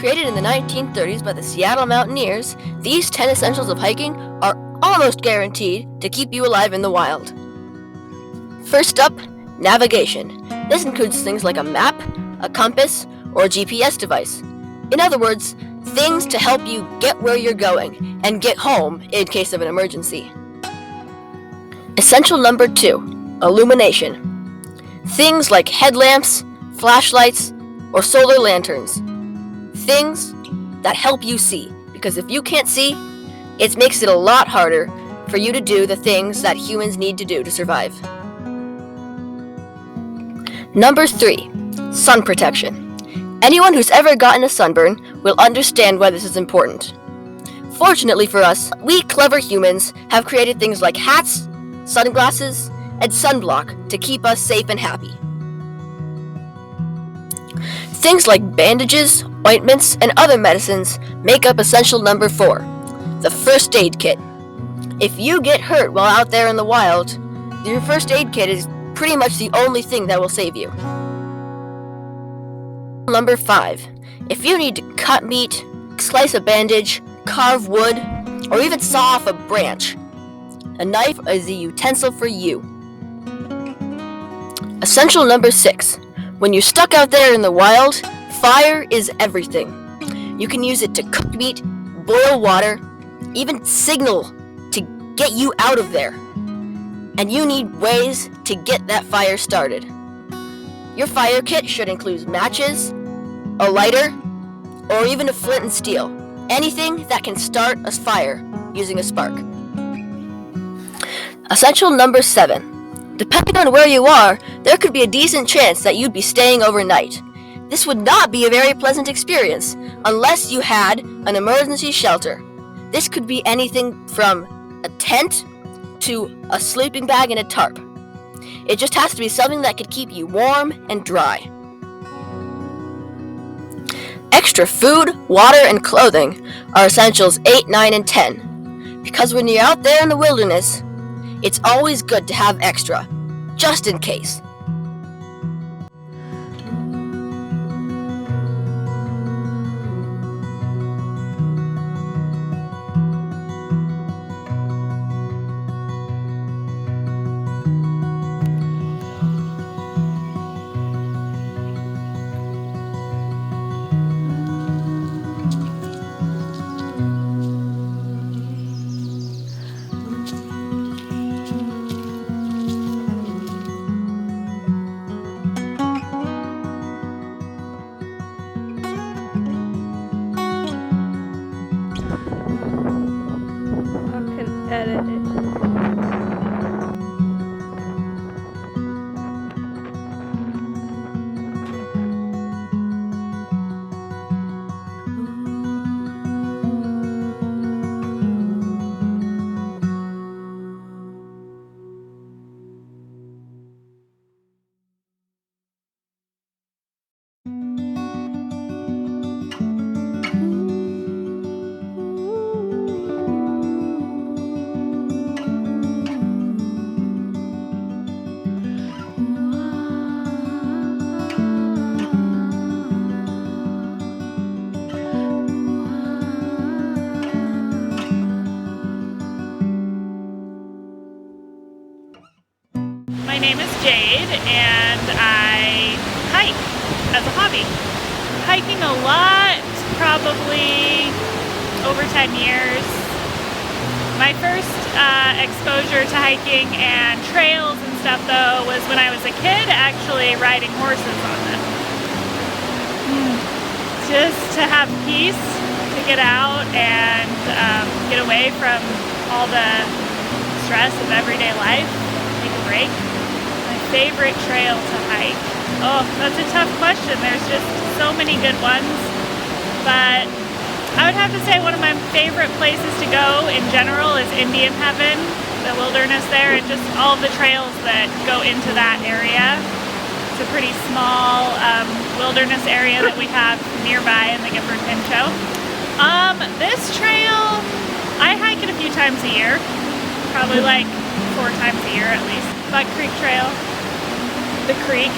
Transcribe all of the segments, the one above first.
Created in the 1930s by the Seattle Mountaineers, these 10 essentials of hiking are almost guaranteed to keep you alive in the wild. First up, navigation. This includes things like a map, a compass, or a GPS device. In other words, things to help you get where you're going and get home in case of an emergency. Essential number 2, illumination. Things like headlamps, flashlights, or solar lanterns. Things that help you see, because if you can't see, it makes it a lot harder for you to do the things that humans need to do to survive. Number 3, sun protection. Anyone who's ever gotten a sunburn will understand why this is important. Fortunately for us, we clever humans have created things like hats, sunglasses, and sunblock to keep us safe and happy. Things like bandages, ointments, and other medicines make up essential number 4, the first aid kit. If you get hurt while out there in the wild, your first aid kit is pretty much the only thing that will save you. Number 5, if you need to cut meat, slice a bandage, carve wood, or even saw off a branch, a knife is a utensil for you. Essential number 6, when you're stuck out there in the wild, fire is everything. You can use it to cook meat, boil water, even signal to get you out of there. And you need ways to get that fire started. Your fire kit should include matches, a lighter, or even a flint and steel. Anything that can start a fire using a spark. Essential number 7. Depending on where you are, there could be a decent chance that you'd be staying overnight. This would not be a very pleasant experience unless you had an emergency shelter. This could be anything from a tent to a sleeping bag and a tarp. It just has to be something that could keep you warm and dry. Extra food, water, and clothing are essentials 8, 9, and 10. Because when you're out there in the wilderness, it's always good to have extra, just in case. Edit it. My name is Jade and I hike as a hobby. Hiking a lot, probably over 10 years. My first exposure to hiking and trails and stuff though was when I was a kid, actually riding horses on them. Just to have peace, to get out and get away from all the stress of everyday life, take a break. My favorite trail to hike. Oh, that's a tough question. There's just so many good ones. But I would have to say one of my favorite places to go in general is Indian Heaven, the wilderness there, and just all of the trails that go into that area. It's a pretty small wilderness area that we have nearby in the Gifford Pinto. This trail, I hike it a few times a year, probably like 4 times a year at least. Buck Creek Trail, the creek.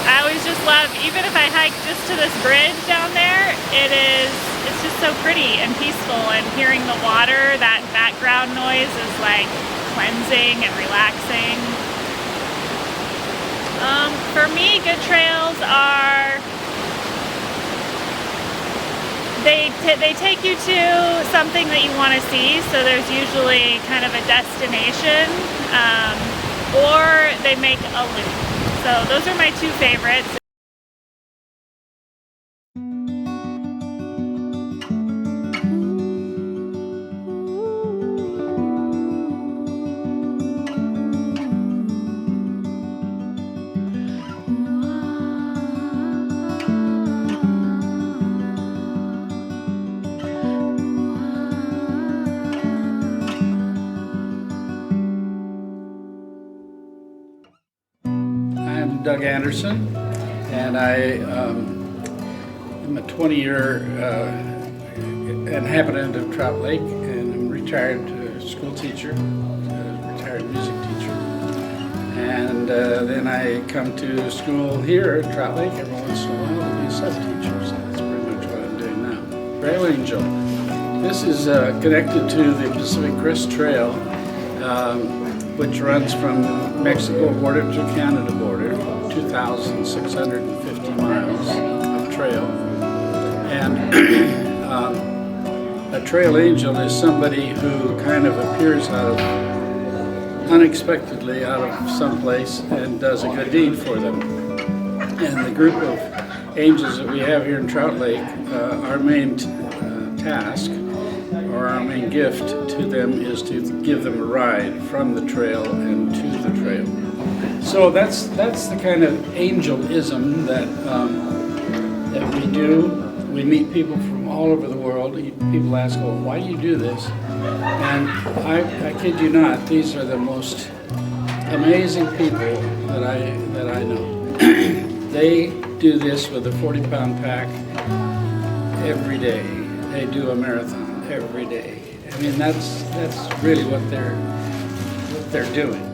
I always just love, even if I hike just to this bridge down there, it's just so pretty and peaceful, and hearing the water, that background noise is like cleansing and relaxing. For me, good trails are, they take you to something that you want to see, so there's usually kind of a destination, or they make a loop. So those are my two favorites. I'm Doug Anderson, and I am a 20-year inhabitant of Trout Lake, and I'm retired school teacher, retired music teacher. And then I come to school here at Trout Lake every once in a while to be a sub-teacher, so that's pretty much what I'm doing now. Trail Angel. This is connected to the Pacific Crest Trail, which runs from Mexico border to Canada border, 2,650 miles of trail. And a trail angel is somebody who kind of appears unexpectedly out of someplace and does a good deed for them. And the group of angels that we have here in Trout Lake, our main task, or our main gift to them, is to give them a ride from the trail and to the trail. So that's the kind of angelism that we do. We meet people from all over the world. People ask, "Oh, why do you do this?" And I kid you not, these are the most amazing people that I know. They do this with a 40-pound pack every day. They do a marathon every day. I mean, that's really what they're doing.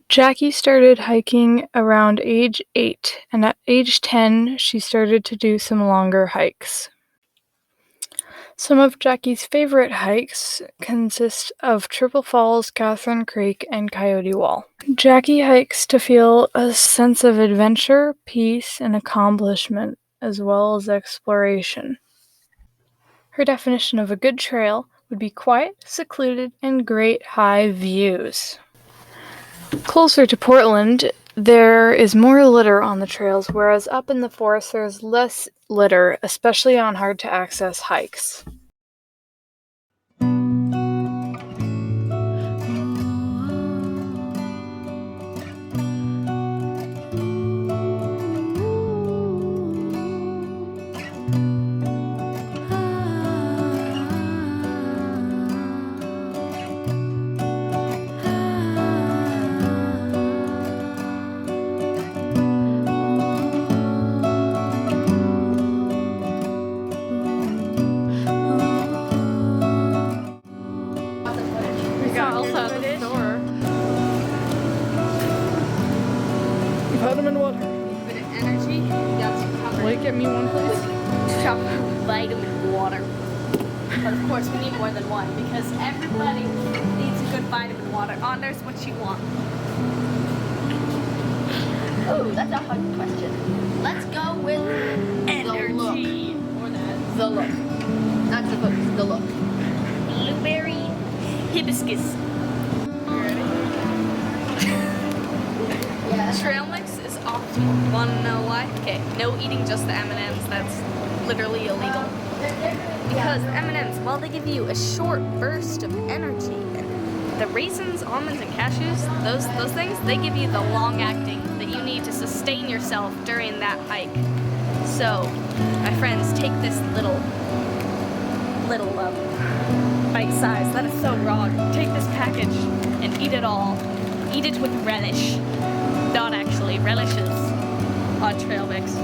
Jackie started hiking around age 8, and at age 10, she started to do some longer hikes. Some of Jackie's favorite hikes consist of Triple Falls, Catherine Creek, and Coyote Wall. Jackie hikes to feel a sense of adventure, peace, and accomplishment, as well as exploration. Her definition of a good trail would be quiet, secluded, and great high views. Closer to Portland, there is more litter on the trails, whereas up in the forest there's less litter, especially on hard-to-access hikes. Vitamin water. Bit of energy. Will you get me one, please? Vitamin water. But of course, we need more than one because everybody needs a good vitamin water. Oh, there's what you want. Oh, that's a hard question. Let's go with Energy. Or that. the look. Not the book, the look. Blueberry hibiscus. Trail mix is optimal. Wanna know why? Okay, no eating just the M&Ms. That's literally illegal. Because M&Ms, while they give you a short burst of energy, and the raisins, almonds, and cashews, those things, they give you the long-acting that you need to sustain yourself during that hike. So, my friends, take this little little bite size. That is so wrong. Take this package and eat it all. Eat it with relish. Not actually, relish is on trail mix.